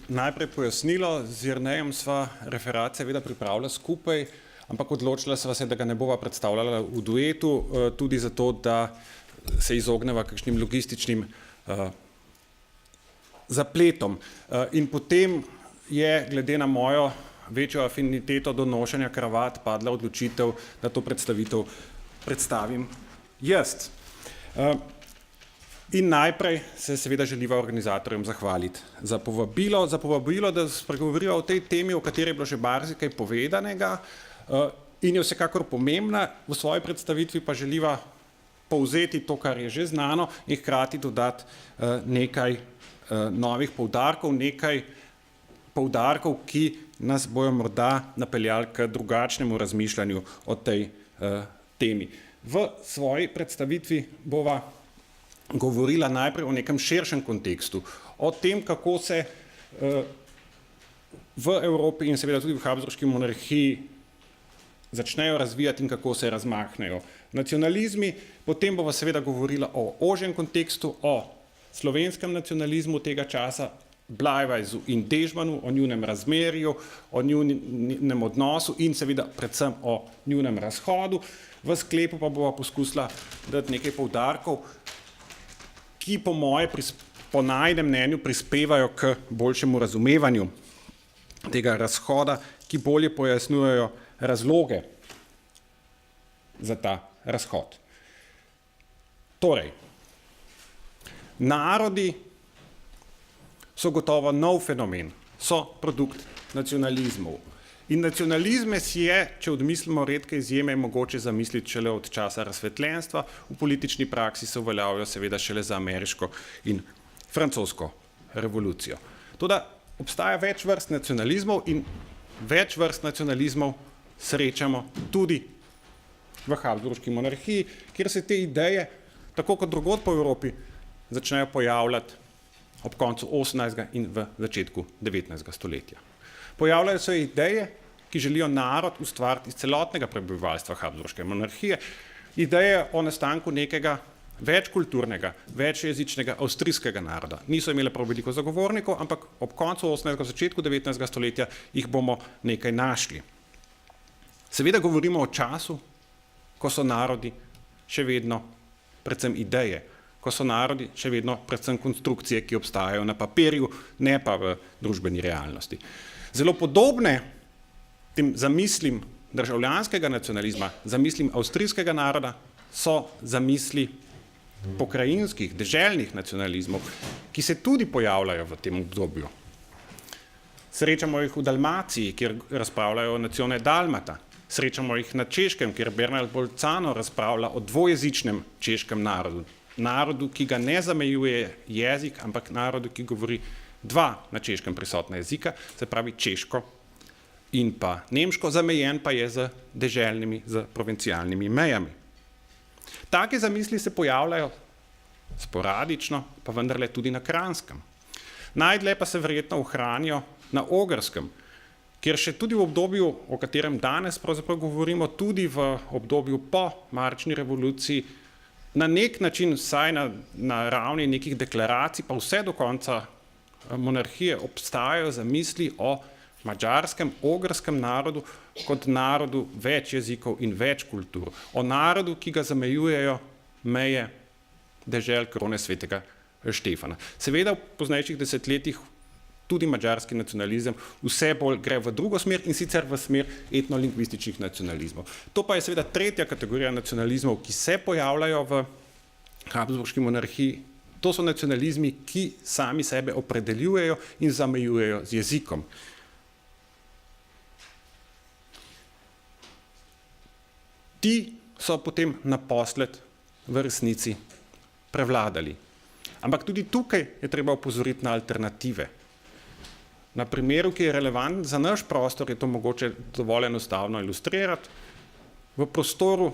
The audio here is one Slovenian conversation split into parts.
Najprej pojasnilo, z Jernejem sva referat seveda pripravila skupaj, ampak odločila sva se, da ga ne bova predstavljala v duetu, tudi zato, da se izogneva kakšnim logističnim zapletom. In potem je, glede na mojo večjo afiniteto do nošenja kravat, padla odločitev, da to predstavitev predstavim jaz. In najprej se seveda želiva organizatorjem zahvaliti za povabilo, da spregovoriva o tej temi, o kateri je bilo že marsikaj povedanega in je vsekakor pomembna. V svoji predstavitvi pa želiva povzeti to, kar je že znano in hkrati dodati nekaj novih poudarkov, ki nas bojo morda napeljali k drugačnemu razmišljanju o tej temi. V svoji predstavitvi bova govorila najprej o nekem širšem kontekstu, o tem, kako se v Evropi in seveda tudi v Habsburški monarhiji začnejo razvijati in kako se razmahnejo nacionalizmi. Potem bova seveda govorila o ožjem kontekstu, o slovenskem nacionalizmu tega časa, Bleiweisu in Dežmanu, o njunem razmerju, o njunem odnosu in seveda predvsem o njunem razhodu. V sklepu pa bova poskusila dati nekaj poudarkov, ki po najinem mnenju prispevajo k boljšemu razumevanju tega razhoda, ki bolje pojasnjujejo razloge za ta razhod. Torej, narodi so gotovo nov fenomen, so produkt nacionalizmov. In nacionalizme si je, če odmislimo redke izjeme, mogoče zamisliti šele od časa razsvetljenstva, v politični praksi se uveljavljajo seveda šele za ameriško in francosko revolucijo. Toda obstaja več vrst nacionalizmov in več vrst nacionalizmov srečamo tudi v Habsburški monarhiji, kjer se te ideje, tako kot drugod po Evropi, začnejo pojavljati ob koncu 18. in v začetku 19. stoletja. Pojavljajo se ideje, ki želijo narod ustvariti iz celotnega prebivalstva Habsburške monarhije, ideje o nastanku nekega večkulturnega, večjezičnega avstrijskega naroda. Niso imele prav veliko zagovornikov, ampak ob koncu 18. začetku 19. stoletja jih bomo nekaj našli. Seveda govorimo o času, ko so narodi še vedno predvsem ideje, ko so narodi še vedno predvsem konstrukcije, ki obstajajo na papirju, ne pa v družbeni realnosti. Zelo podobne tem zamislim državljanskega nacionalizma, zamislim avstrijskega naroda, so zamisli pokrajinskih, deželnih nacionalizmov, ki se tudi pojavljajo v tem obdobju. Srečamo jih v Dalmaciji, kjer razpravljajo o nacione Dalmata. Srečamo jih na Češkem, kjer Bernard Bolzano razpravlja o dvojezičnem češkem narodu. Narodu, ki ga ne zamejuje jezik, ampak narodu, ki govori dva na češkem prisotna jezika, se pravi češko in pa nemško, zamejen pa je z deželnimi, z provincialnimi mejami. Take zamisli se pojavljajo sporadično, pa vendarle tudi na Kranjskem. Najdlje pa se verjetno ohranijo na Ogrskem, kjer še tudi v obdobju, o katerem danes pravzaprav govorimo, tudi v obdobju po marčni revoluciji, na nek način, vsaj na ravni nekih deklaracij, pa vse do konca monarhije obstajajo zamisli o madžarskem, ogrskem narodu kot narodu več jezikov in več kultur. O narodu, ki ga zamejujejo meje dežel krone svetega Štefana. Seveda v poznejših desetletjih tudi madžarski nacionalizem vse bolj gre v drugo smer in sicer v smer etnolingvističnih nacionalizmov. To pa je seveda tretja kategorija nacionalizmov, ki se pojavljajo v Habsburški monarhiji. To so nacionalizmi, ki sami sebe opredeljujejo in zamejujejo z jezikom. Ti so potem naposled v resnici prevladali. Ampak tudi tukaj je treba opozoriti na alternative. Na primeru, ki je relevant za naš prostor, je to mogoče dovolj enostavno ilustrirati. V prostoru,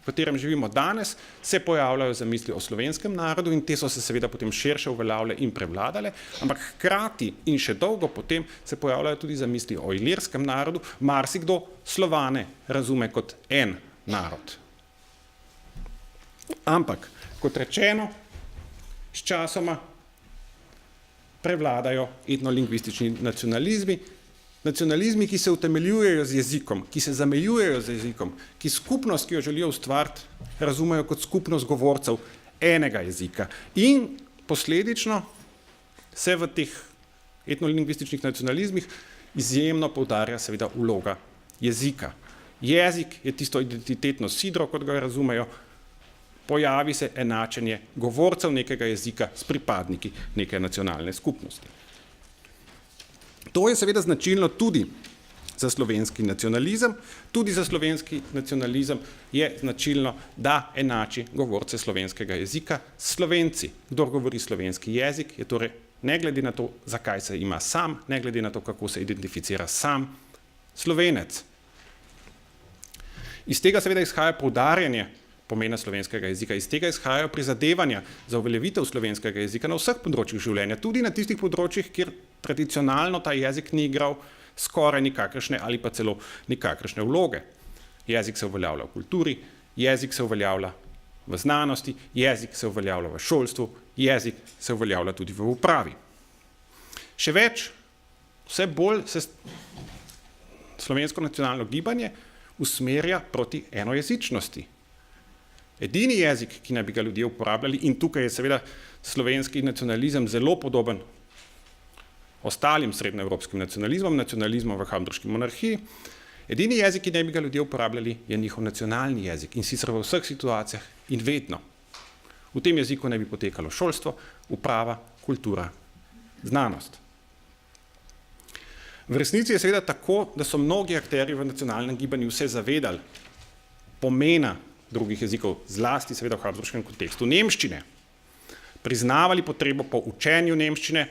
v katerem živimo danes, se pojavljajo zamisli o slovenskem narodu in te so se seveda potem širše uveljavile in prevladale, ampak hkrati in še dolgo potem se pojavljajo tudi zamisli o ilirskem narodu, marsikdo Slovane razume kot en narod. Ampak, kot rečeno, s časoma prevladajo etnolingvistični nacionalizmi, ki se utemeljujejo z jezikom, ki se zamejujejo z jezikom, ki skupnost, ki jo želijo ustvariti, razumejo kot skupnost govorcev enega jezika. In posledično se v teh etnolingvističnih nacionalizmih izjemno poudarja seveda vloga jezika. Jezik je tisto identitetno sidro, kot ga razumejo, pojavi se enačenje govorcev nekega jezika s pripadniki neke nacionalne skupnosti. To je seveda značilno tudi za slovenski nacionalizem. Tudi za slovenski nacionalizem je značilno, da enači govorce slovenskega jezika s Slovenci. Kdor govori slovenski jezik, je torej ne glede na to, zakaj se ima sam, ne glede na to, kako se identificira sam, Slovenec. Iz tega seveda izhaja poudarjanje pomena slovenskega jezika, iz tega izhajajo prizadevanja za uveljavitev slovenskega jezika na vseh področjih življenja, tudi na tistih področjih, kjer tradicionalno ta jezik ni igral skoraj nikakršne ali pa celo nikakršne vloge. Jezik se uveljavlja v kulturi, jezik se uveljavlja v znanosti, jezik se uveljavlja v šolstvu, jezik se uveljavlja tudi v upravi. Še več, vse bolj se slovensko nacionalno gibanje usmerja proti enojezičnosti. Edini jezik, ki naj bi ga ljudje uporabljali, in tukaj je seveda slovenski nacionalizem zelo podoben ostalim srednjeevropskim nacionalizmom, nacionalizmom v Habsburški monarhiji, edini jezik, ki naj bi ga ljudje uporabljali, je njihov nacionalni jezik in sicer v vseh situacijah in vedno. V tem jeziku naj bi potekalo šolstvo, uprava, kultura, znanost. V resnici je seveda tako, da so mnogi akterji v nacionalnem gibanju se zavedali pomena drugih jezikov, zlasti seveda v habsburškem kontekstu nemščine, priznavali potrebo po učenju nemščine,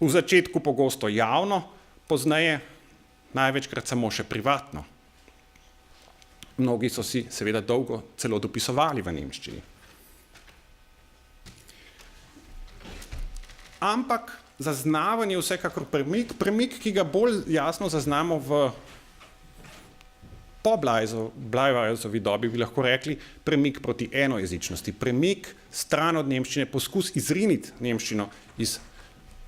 v začetku pogosto javno, pozneje največkrat samo še privatno. Mnogi so si seveda dolgo celo dopisovali v nemščini. Ampak zaznavanje vsekakor premik, ki ga bolj jasno zaznamo po Bleiweisovi dobi, bi lahko rekli, premik proti enojezičnosti, premik stran od nemščine, poskus izriniti nemščino iz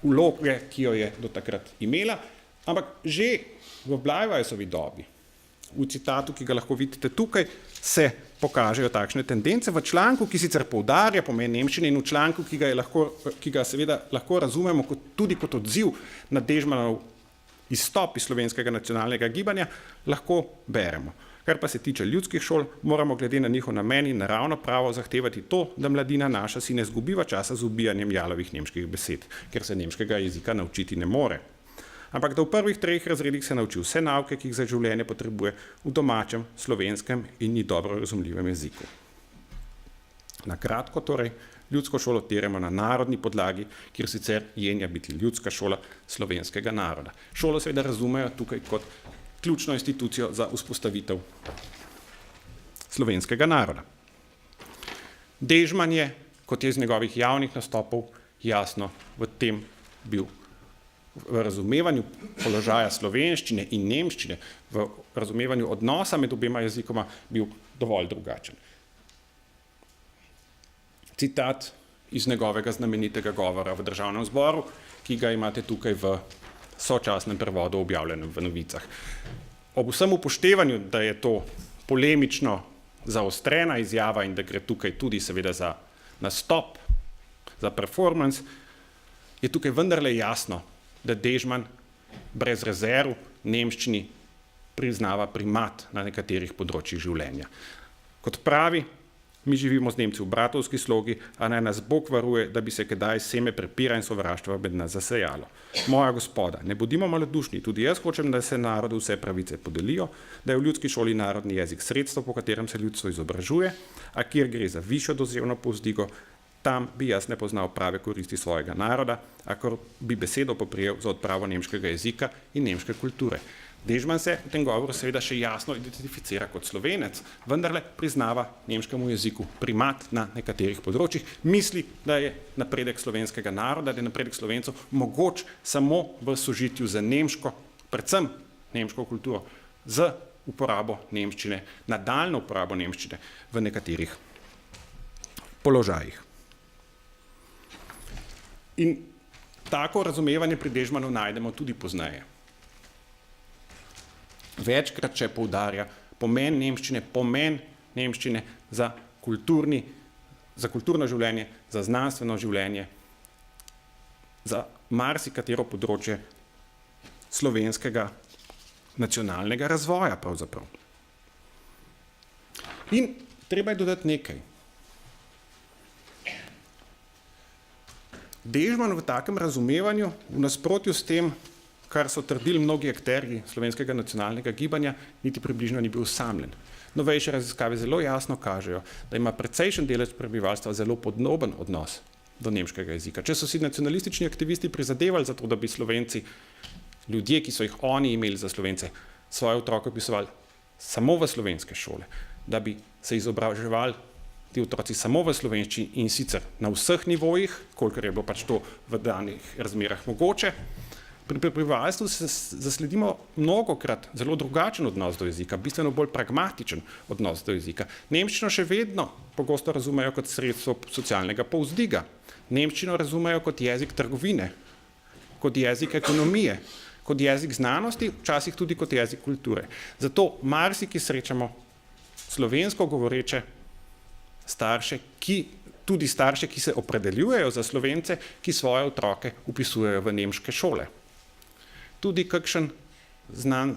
vloge, ki jo je do takrat imela, ampak že v Bleiweisovi dobi, v citatu, ki ga lahko vidite tukaj, se pokažejo takšne tendence. V članku, ki sicer poudarja pomen nemščine in v članku, ki ga seveda lahko razumemo tudi kot odziv na Dežmanov izstop iz slovenskega nacionalnega gibanja, lahko beremo. Kar pa se tiče ljudskih šol, moramo glede na njihov namen in naravno pravo zahtevati to, da mladina naša si ne zgubiva časa z ubijanjem jalovih nemških besed, ker se nemškega jezika naučiti ne more. Ampak da v prvih 3 razredih se nauči vse nauke, ki jih za življenje potrebuje v domačem, slovenskem in ni dobro razumljivem jeziku. Na kratko torej, ljudsko šolo terjamo na narodni podlagi, kjer sicer jenja biti ljudska šola slovenskega naroda. Šolo seveda razumejo tukaj kot ključno institucijo za vzpostavitev slovenskega naroda. Dežman je, kot je iz njegovih javnih nastopov jasno, v tem bil v razumevanju položaja slovenščine in nemščine, v razumevanju odnosa med obema jezikoma bil dovolj drugačen. Citat iz njegovega znamenitega govora v Državnem zboru, ki ga imate tukaj v sočasnem prevodu objavljenem v Novicah. Ob vsem upoštevanju, da je to polemično zaostrena izjava in da gre tukaj tudi seveda za nastop, za performance, je tukaj vendarle jasno, da Dežman brez rezerv nemščini priznava primat na nekaterih področjih življenja. Kot pravi, mi živimo z Nemci v bratovski slogi, a naj nas Bog varuje, da bi se kdaj seme prepira in sovraštva med nas zasejalo. Moja gospoda, ne bodimo malodušni, tudi jaz hočem, da se narodu vse pravice podelijo, da je v ljudski šoli narodni jezik sredstvo, po katerem se ljudstvo izobražuje, a kjer gre za višjo dozirno povzdigo, tam bi jaz ne poznal prave koristi svojega naroda, ako bi besedo poprijel za odpravo nemškega jezika in nemške kulture. Dežman se v tem govoru seveda še jasno identificira kot Slovenec, vendarle priznava nemškemu jeziku primat na nekaterih področjih, misli, da je napredek slovenskega naroda, da je napredek Slovencev mogoč samo v sožitju z nemško, predvsem nemško kulturo, z uporabo nemščine, nadaljnjo uporabo nemščine v nekaterih položajih. In tako razumevanje pri Dežmanu najdemo tudi pozneje. Večkrat še poudarja pomen nemščine za kulturno življenje, za znanstveno življenje, za marsikatero področje slovenskega nacionalnega razvoja pravzaprav. In treba je dodati nekaj. Dežman v takem razumevanju, v nasprotju s tem, kar so trdili mnogi akterji slovenskega nacionalnega gibanja, niti približno ni bil osamljen. Novejše raziskave zelo jasno kažejo, da ima precejšen delež prebivalstva zelo podoben odnos do nemškega jezika. Če so si nacionalistični aktivisti prizadevali za to, da bi Slovenci, ljudje, ki so jih oni imeli za Slovence, svoje otroke vpisovali samo v slovenske šole, da bi se izobraževali ti otroci samo v slovenščini in sicer na vseh nivojih, kolikor je bilo pač to v danih razmerah mogoče. Pri prebivalstvu se zasledimo mnogokrat zelo drugačen odnos do jezika, bistveno bolj pragmatičen odnos do jezika. Nemščino še vedno pogosto razumejo kot sredstvo socialnega povzdiga. Nemščino razumejo kot jezik trgovine, kot jezik ekonomije, kot jezik znanosti, včasih tudi kot jezik kulture. Zato marsiki srečamo slovensko govoreče starše, tudi starše, ki se opredeljujejo za Slovence, ki svoje otroke vpisujejo v nemške šole. Tudi kakšen znan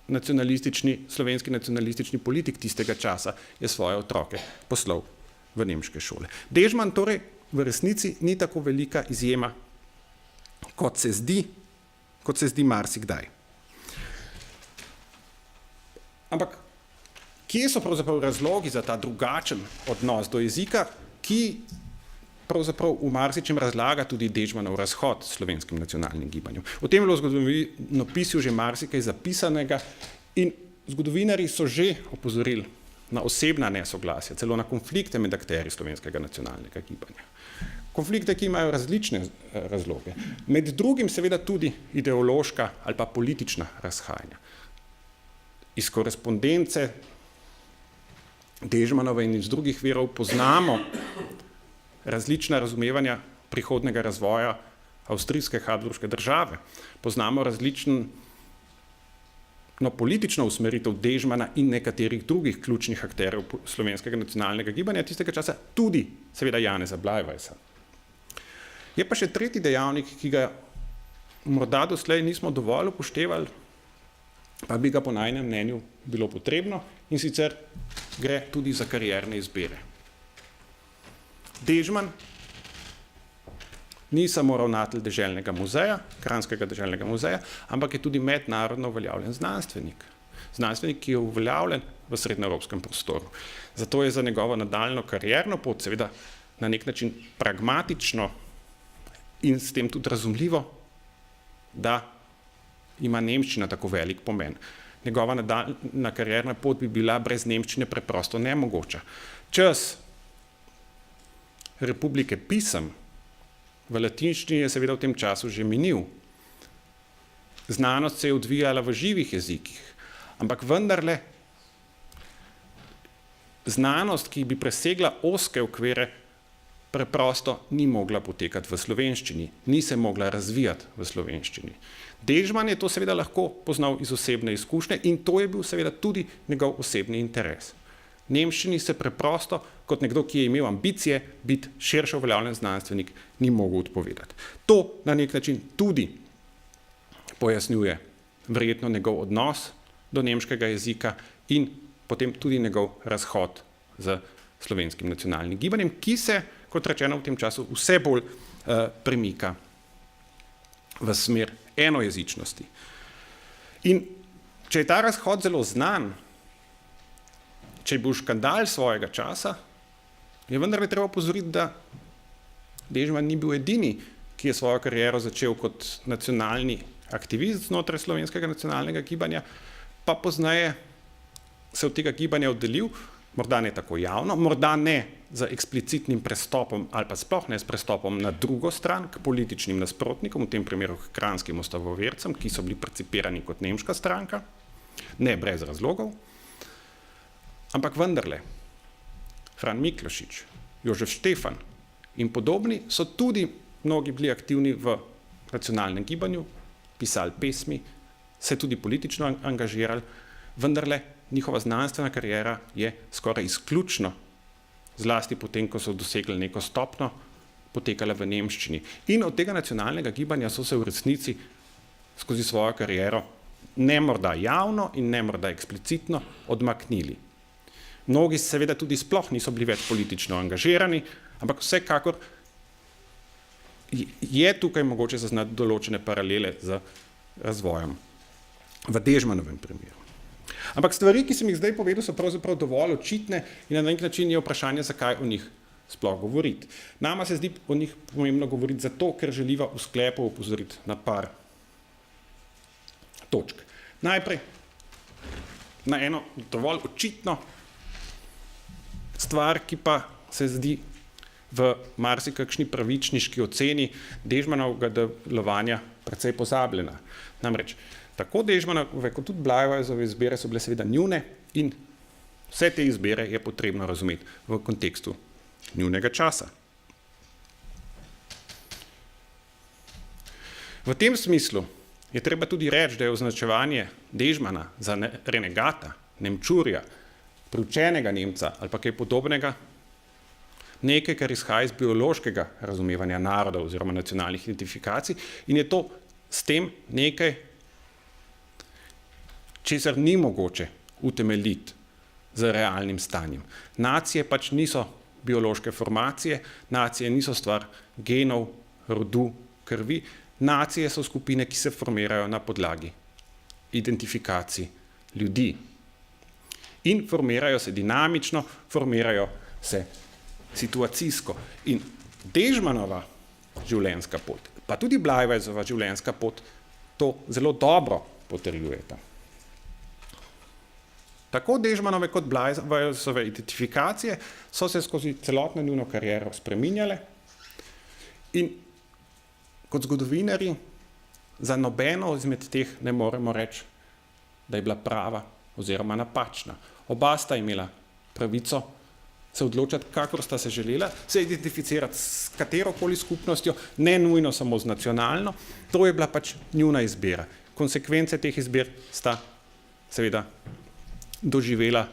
slovenski nacionalistični politik tistega časa je svoje otroke poslal v nemške šole. Dežman torej v resnici ni tako velika izjema, kot se zdi marsikdaj. Ampak kje so pravzaprav razlogi za ta drugačen odnos do jezika, ki pravzaprav v marsičem razlaga tudi Dežmanov razhod s slovenskim nacionalnim gibanjem. O tem je bilo v zgodovinopisju že marsikaj zapisanega in zgodovinarji so že opozorili na osebna nesoglasja, celo na konflikte med akterji slovenskega nacionalnega gibanja. Konflikte, ki imajo različne razloge. Med drugim seveda tudi ideološka ali pa politična razhajanja. Iz korespondence Dežmanove in iz drugih virov poznamo različna razumevanja prihodnega razvoja avstrijske habsburške države. Poznamo različno politično usmeritev Dežmana in nekaterih drugih ključnih akterjev slovenskega nacionalnega gibanja tistega časa, tudi seveda Janeza Blajvajsa. Je pa še tretji dejavnik, ki ga morda doslej nismo dovolj upoštevali, pa bi ga po najinem mnenju bilo potrebno, in sicer gre tudi za karierne izbire. Dežman ni samo ravnatelj deželnega muzeja, Kranjskega deželnega muzeja, ampak je tudi mednarodno uveljavljen znanstvenik. Znanstvenik, ki je uveljavljen v srednjeevropskem prostoru. Zato je za njegovo nadaljnjo karierno pot seveda na nek način pragmatično in s tem tudi razumljivo, da ima nemščina tako velik pomen. Njegova nadaljnja karierna pot bi bila brez nemščine preprosto nemogoča. Čas republike pisem v latinščini je seveda v tem času že minil. Znanost se je odvijala v živih jezikih, ampak vendarle znanost, ki bi presegla ozke okvire, preprosto ni mogla potekati v slovenščini, ni se mogla razvijati v slovenščini. Dežman je to seveda lahko poznal iz osebne izkušnje in to je bil seveda tudi njegov osebni interes. Nemščini se preprosto, kot nekdo, ki je imel ambicije biti širše uveljavljen znanstvenik, ni mogel odpovedati. To na nek način tudi pojasnjuje verjetno njegov odnos do nemškega jezika in potem tudi njegov razhod z slovenskim nacionalnim gibanjem, ki se, kot rečeno, v tem času vse bolj premika v smer enojezičnosti. In če je ta razhod zelo znan, če je bil škandal svojega časa, je vendarle treba opozoriti, da Dežman ni bil edini, ki je svojo kariero začel kot nacionalni aktivist znotraj slovenskega nacionalnega gibanja, pa pozneje se od tega gibanja oddelil, morda ne tako javno, morda ne z eksplicitnim prestopom ali pa sploh ne s prestopom na drugo stran, k političnim nasprotnikom, v tem primeru k kranjskim ustavovercem, ki so bili percipirani kot nemška stranka, ne brez razlogov. Ampak vendarle, Fran Miklošič, Jožef Štefan in podobni so tudi mnogi bili aktivni v nacionalnem gibanju, pisali pesmi, se tudi politično angažirali, vendarle njihova znanstvena kariera je skoraj izključno, zlasti potem, ko so dosegli neko stopnjo, potekala v nemščini. In od tega nacionalnega gibanja so se v resnici skozi svojo kariero ne morda javno in ne morda eksplicitno odmaknili. Mnogi seveda tudi sploh niso bili več politično angažirani, ampak vsekakor je tukaj mogoče zaznati določene paralele z razvojem v Dežmanovem primeru. Ampak stvari, ki sem jih zdaj povedal, so pravzaprav dovolj očitne in na nek način je vprašanje, zakaj o njih sploh govoriti. Nama se zdi o njih pomembno govoriti zato, ker želiva v sklepu opozoriti na par točk. Najprej na eno dovolj očitno stvar, ki pa se zdi v marsikakšni pravičniški oceni Dežmanovega delovanja precej pozabljena. Namreč, tako Dežmanove kot tudi Blyvesove izbire so bile seveda njune in vse te izbire je potrebno razumeti v kontekstu njunega časa. V tem smislu je treba tudi reči, da je označevanje Dežmana za renegata, nemčurja, priučenega Nemca ali pa kaj podobnega nekaj, kar izhaja iz biološkega razumevanja naroda oziroma nacionalnih identifikacij in je to s tem nekaj, česar ni mogoče utemeljiti z realnim stanjem. Nacije pač niso biološke formacije, nacije niso stvar genov, rodu, krvi, nacije so skupine, ki se formirajo na podlagi identifikacij ljudi. In formirajo se dinamično, formirajo se situacijsko. In Dežmanova življenjska pot, pa tudi Blyvesova življenjska pot, to zelo dobro potrjujeta. Tako Dežmanove kot Blyvesove identifikacije so se skozi celotno njuno kariero spreminjale in kot zgodovinarji za nobeno izmed teh ne moremo reči, da je bila prava oziroma napačna. Oba sta imela pravico se odločati, kakor sta se želela, se identificirati s katerokoli skupnostjo, ne nujno samo z nacionalno, to je bila pač njuna izbira. Konsekvence teh izbir sta seveda doživela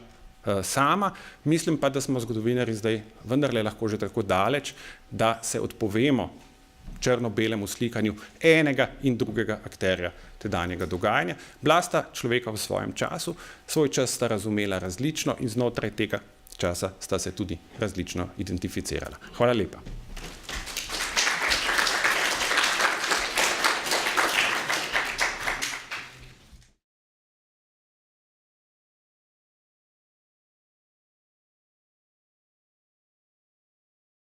sama, mislim pa, da smo zgodovinarji zdaj vendarle lahko že tako daleč, da se odpovemo črno-belemu slikanju enega in drugega akterja tedanjega dogajanja. Bila sta človeka v svojem času, svoj čas sta razumela različno in znotraj tega časa sta se tudi različno identificirala. Hvala lepa.